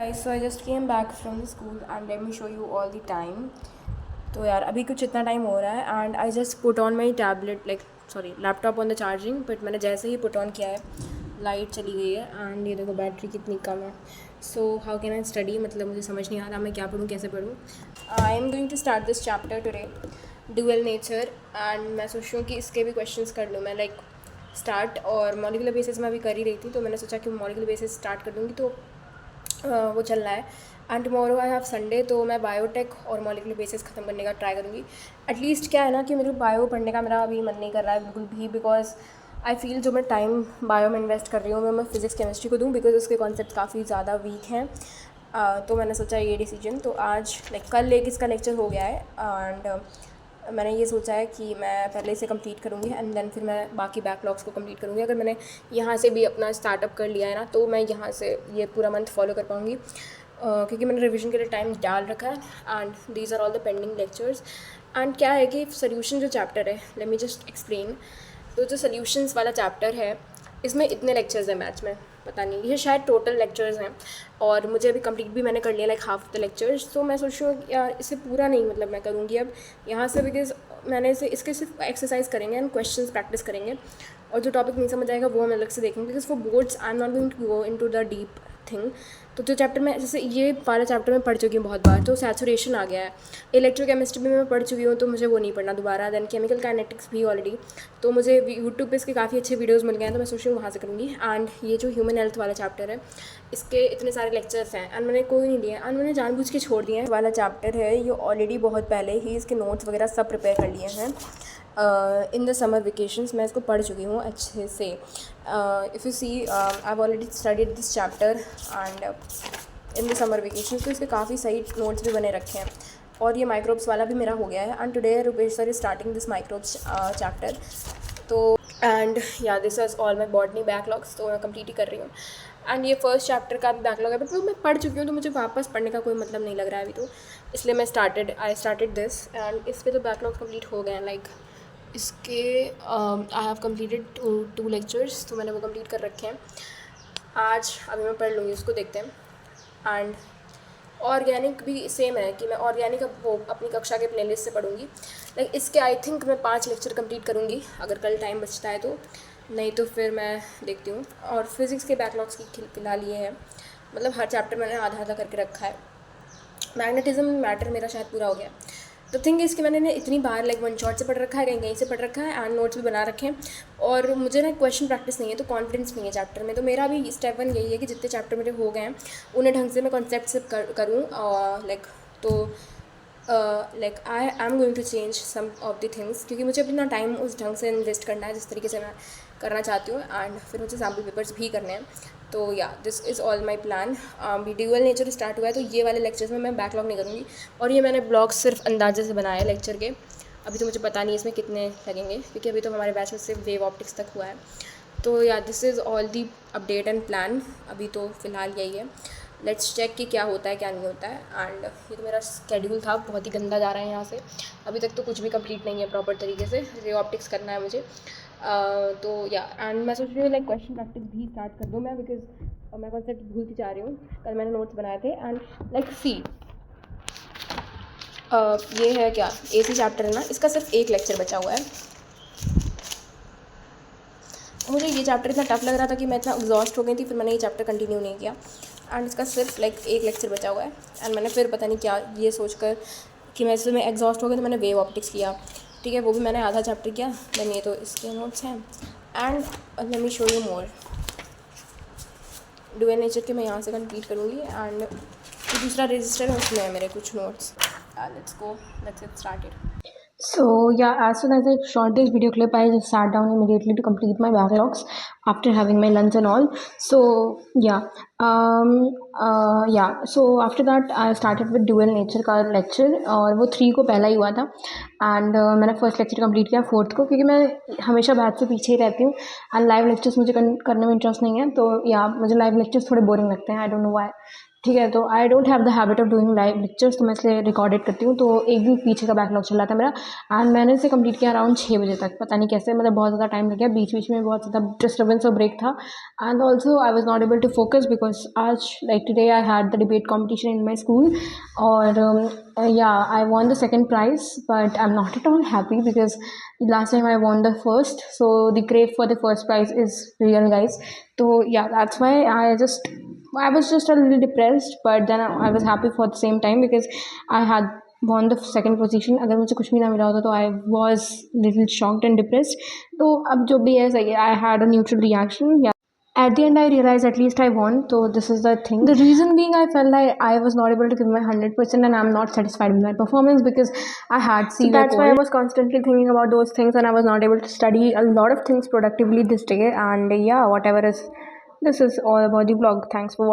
Guys, so I just came back from the school and let me show you all the time. तो यार अभी कुछ इतना time हो रहा है and I just put on my tablet laptop on the charging, but मैंने जैसे ही पुट ऑन किया है लाइट चली गई है एंड ये देखो बैटरी कितनी कम है. So how can I study, मतलब मुझे समझ नहीं आ रहा मैं क्या पढ़ूँ कैसे पढ़ूँ. I am going to start this chapter today, dual nature, and मैं सोच रही हूँ कि इसके भी क्वेश्चंस कर लूँ मैं स्टार्ट. और मॉलिकुलर बेसिस मैं अभी कर ही रही थी तो मैंने सोचा कि मॉलिकुलर बेसिस स्टार्ट कर दूँगी तो वो चल रहा है. And tomorrow I have Sunday, तो मैं बायोटेक और मॉलिकुलर बेसिस ख़त्म करने का ट्राई करूँगी. एटलीस्ट क्या है ना कि मेरे बायो पढ़ने का मेरा अभी मन नहीं कर रहा है बिल्कुल भी, बिकॉज आई फील जो मैं टाइम बायो में इन्वेस्ट कर रही हूँ मैं फिज़िक्स केमिस्ट्री को दूँ, बिकॉज उसके कॉन्सेप्ट काफ़ी ज़्यादा वीक हैं. तो मैंने सोचा ये डिसीजन, तो आज कल एक इसका लेक्चर हो गया है एंड मैंने ये सोचा है कि मैं पहले इसे कंप्लीट करूँगी एंड देन फिर मैं बाकी बैकलॉग्स को कंप्लीट करूँगी. अगर मैंने यहाँ से भी अपना स्टार्टअप कर लिया है ना तो मैं यहाँ से ये पूरा मंथ फॉलो कर पाऊँगी, क्योंकि मैंने रिवीजन के लिए टाइम डाल रखा है and these are all the pending lectures. And क्या है कि सोल्यूशन जो चैप्टर है, लेट मी जस्ट एक्सप्लेन. तो जो सोल्यूशंस वाला चैप्टर है इसमें इतने लेक्चर्स हैं मैथ्स में, पता नहीं ये शायद टोटल लेक्चर्स हैं और मुझे अभी कंप्लीट भी मैंने कर लिया हाफ द लेक्चर्स. तो मैं सोच रही हूँ यार इसे पूरा नहीं मतलब मैं करूँगी अब यहाँ से, बिकॉज मैंने इसके सिर्फ एक्सरसाइज करेंगे एंड क्वेश्चंस प्रैक्टिस करेंगे और जो टॉपिक नहीं समझ आएगा वो हम अलग से देखेंगे, because for boards I am not going to go into the deep thing. तो जो चैप्टर में जैसे ये वाला चैप्टर मैं पढ़ चुकी हूँ बहुत बार, तो सैचुरेशन आ गया है. इलेक्ट्रोकेमिस्ट्री में मैं पढ़ चुकी हूँ तो मुझे वो नहीं पढ़ना दोबारा. देन केमिकल काइनेटिक्स भी ऑलरेडी, तो मुझे यूट्यूब पे इसके काफ़ी अच्छे वीडियोस मिल गए हैं तो मैं सोच रही हूँ वहाँ से करूँगी. एंड ये जो ह्यूमन हेल्थ वाला चैप्टर है इसके इतने सारे लेक्चर्स हैं एंड मैंने कोई नहीं लिए एंड मैंने जानबूझ के छोड़ दिए हैं. वाला चैप्टर है ये ऑलरेडी बहुत पहले ही इसके नोट्स वगैरह सब प्रिपेयर कर लिए हैं. इन द समर वेकेशंस मैं इसको पढ़ चुकी हूँ अच्छे से. If you see I have already studied this chapter and in the summer vacation, तो इसके काफ़ी सही नोट्स भी बने रखे हैं. और ये माइक्रोब्स वाला भी मेरा हो गया है and today Rupesh sir is starting this microbes chapter. तो एंड या this is all my botany backlogs, तो मैं कंप्लीट ही कर रही हूँ. एंड ये फर्स्ट चैप्टर का भी बैकलॉग है बट वो मैं पढ़ चुकी हूँ तो मुझे वापस पढ़ने का कोई मतलब नहीं लग रहा है अभी, तो इसलिए मैं आई स्टार्टेड दिस. एंड इस पर तो बैकलॉग कंप्लीट हो गए हैं इसके I have completed to lectures, तो मैंने वो कंप्लीट कर रखे हैं. आज अभी मैं पढ़ लूँगी उसको, देखते हैं. एंड ऑर्गेनिक भी सेम है कि मैं ऑर्गेनिक वो अपनी कक्षा के प्लेलिस्ट से पढ़ूँगी. इसके आई थिंक मैं 5 लेक्चर कंप्लीट करूँगी अगर कल टाइम बचता है तो, नहीं तो फिर मैं देखती हूँ. और फिज़िक्स के बैकलॉग्स की फिलहाल ये है, मतलब हर चैप्टर मैंने आधा आधा करके रखा है. मैग्नेटिज्म मैटर मेरा शायद पूरा हो गया. द थिंग इज़ कि मैंने इतनी बार वन शॉट से पढ़ रखा है, कहीं कहीं से पढ़ रखा है एंड नोट्स भी बना रखे हैं और मुझे ना क्वेश्चन प्रैक्टिस नहीं है तो कॉन्फिडेंस नहीं है चैप्टर में. तो मेरा भी स्टेप 1 यही है कि जितने चैप्टर मेरे हो गए हैं उन्हें ढंग से मैं कॉन्सेप्ट से करूँ. तो I am going to change some of the things, क्योंकि मुझे अपना टाइम उस ढंग से इन्वेस्ट करना है जिस तरीके से मैं करना चाहती हूँ. एंड फिर मुझे सैम्पल पेपर्स भी करने हैं. तो या this is all my plan. अभी ड्यूअल नेचर स्टार्ट हुआ है तो ये वाले लेक्चर्स में मैं बैकलॉग नहीं करूँगी. और ये मैंने ब्लॉग सिर्फ अंदाजे से बनाए लेक्चर के, अभी तो मुझे पता नहीं इसमें कितने लगेंगे क्योंकि अभी तो हमारे बैच में सिर्फ वेव ऑप्टिक्स तक हुआ है. तो या this is all the update and plan. अभी तो फ़िलहाल यही है. लेट्स चेक कि क्या होता है क्या नहीं होता है. एंड ये तो मेरा स्केड्यूल था, बहुत ही गंदा जा रहा है यहाँ से. अभी तक तो कुछ भी कंप्लीट नहीं है प्रॉपर तरीके से. वेव ऑप्टिक्स करना है मुझे. तो या एंड मैं सोच रही हूँ क्वेश्चन प्रैक्टिस भी स्टार्ट कर दूँ मैं, बिकॉज मैं कॉन्सेप्ट भूलती जा रही हूँ. कल मैंने नोट्स बनाए थे एंड सी ये है क्या AC चैप्टर है ना, इसका सिर्फ एक लेक्चर बचा हुआ है. मुझे ये चैप्टर इतना टफ लग रहा था कि मैं इतना एग्जॉस्ट हो गई थी, फिर मैंने ये चैप्टर कंटिन्यू नहीं किया. एंड इसका सिर्फ एक लेक्चर बचा हुआ है एंड मैंने फिर पता नहीं क्या ये सोचकर कि मैं इसमें एग्जॉस्ट हो गई तो मैंने वेव ऑप्टिक्स किया. ठीक है, वो भी मैंने आधा चैप्टर किया. देन ये तो इसके नोट्स हैं and let me show you more. Dual nature के मैं यहाँ से कंप्लीट करूँगी एंड दूसरा रजिस्टर है उसमें है मेरे कुछ notes. Let's get started. So yeah, as soon as I shot this video clip, I just sat down immediately to complete my backlogs after having my lunch and all. So yeah, So after that, I started with dual nature का lecture और वो 3 को पहला ही हुआ था. And मैंने first lecture complete किया 4th को, क्योंकि मैं हमेशा बैच से पीछे ही रहती हूँ एंड लाइव लेक्चर्स मुझे करने में इंटरेस्ट नहीं है. तो या मुझे लाइव लेक्चर्स थोड़े बोरिंग लगते हैं, आई डोंट नो व्हाई. ठीक है, तो I don't have the habit of doing live lectures, तो मैं इसलिए रिकॉर्डेड करती हूँ। तो एक दिन पीछे का बैकलॉग चल रहा था मेरा, एंड मैंने इसे कंप्लीट किया अराउंड 6 बजे तक। पता नहीं कैसे, मतलब बहुत ज़्यादा टाइम लग गया, बीच बीच में बहुत ज़्यादा डिस्टर्बेंस और ब्रेक था। And also I was not able to focus because आज like today I had the debate competition in my school, और या I won the second prize, but I am not at all happy because last time I won the first, so the crave for the first prize is real, guys. So yeah, that's why I was just a little depressed, but then I was happy for the same time because I had won the second position. अगर मुझे कुछ भी ना मिला होता तो I was little shocked and depressed. तो अब जो भी है सही है, I had a neutral reaction. Yeah. At the end, I realized at least I won. So this is the thing. The reason being, I felt like I was not able to give my 100%, and I'm not satisfied with my performance because I had severe. So that's why I was constantly thinking about those things, and I was not able to study a lot of things productively this day. And yeah, whatever is, this is all about the vlog. Thanks for watching.